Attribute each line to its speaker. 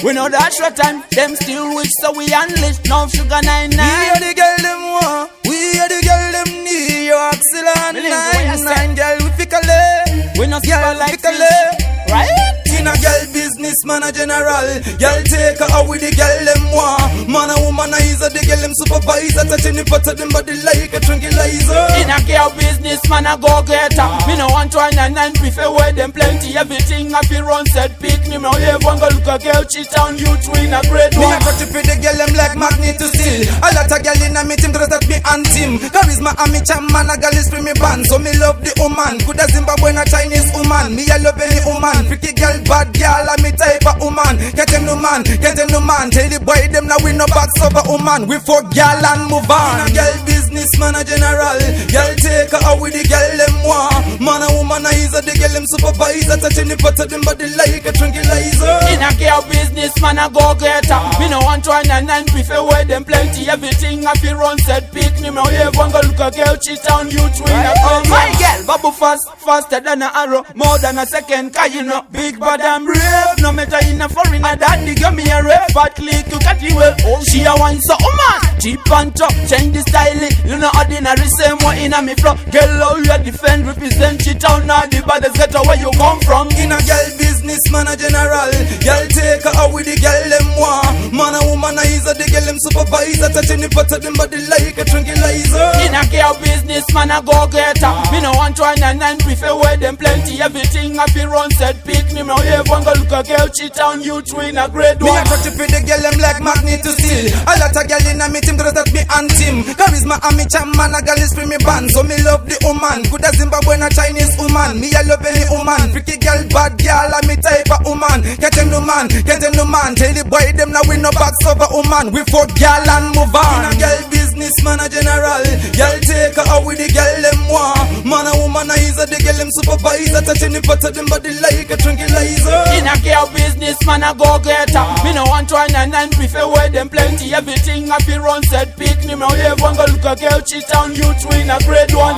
Speaker 1: We know that short time, them still wish, so we unleash Nuffsugah 99.
Speaker 2: We are the girl them want, we are the girl them need. Your Acxilant 99 girl we fickle.
Speaker 1: We not
Speaker 2: girl
Speaker 1: like
Speaker 2: fickle,
Speaker 1: right?
Speaker 2: In a girl business, man a general. Girl take her out with the girl them want. Man a womanizer, the girl them supervisor. Touching the part of them body like a tranquilizer.
Speaker 1: In a girl business, man a go getter. Me no want to and prefer where them plenty. Everything I feel run set pick. Me no ever go look a girl cheat on you two in a great one.
Speaker 2: Me a touch it with the girl them like magnet to steel. A lot of girl in a me team, cause that me and team. Charisma and me charm, man a girl is free me band. So me love the woman. Could a Zimbabwean a Chinese woman. Me a love any woman. Freaky girl, bad girl, I'm me type of woman. Get them no man, get them no man. Tell the boy them now we no box over woman. We for girl and move on. Girl business, man a general. Girl take her out with the girl them want. Man a womanizer, the girl them supervisor. Touching the part of them body like a tranquilizer.
Speaker 1: In a girl business, man a go getter. Me no want to and prefer where them plenty. Everything I feel run set pick. Me no ever go look a girl cheat on you two in a great. My girl, bubble fast, faster than an arrow, more than a second. Cause you know, big bad and brave. No matter in a foreigner, daddy give me a rap. Fat click to cut you well. She a wine so man, cheap and top, change the style. You know ordinary, same way in a me flow. Girl, how you defend, represent it town. Now the baddest get where you come from.
Speaker 2: In a girl business, man a general. Girl take her out with the girl them want. Man a womanizer, the girl them supervisor. Touching the part of them body like a tranquilizer.
Speaker 1: In a girl business, man a go getter. Me no want to and prefer where them plenty. Everything I feel run set pick. Me no ever go look a girl cheat on you two in a grade one.
Speaker 2: Me a touch it with the girl them like magnet to steel. A lot of girl in a me team, cause that me and team. Charisma and me charm, man a girl is free me band. So me love the woman. Could a Zimbabwean a Chinese woman. Me a love any woman. Freaky girl, bad girl, and me type of woman. Get them no man, get them no man. Tell the boy them now we no box over woman. We for girl and move on. In a girl business, man a general. Girl take her out with the girl them want. Man a womanizer, the girl them supervisor. Touching the part of them body like a tranquilizer.
Speaker 1: In a girl business, man a go getter. Me no want to and prefer where them plenty. Everything I feel run set pick. Me no ever go look a girl cheat on you two in a grade one.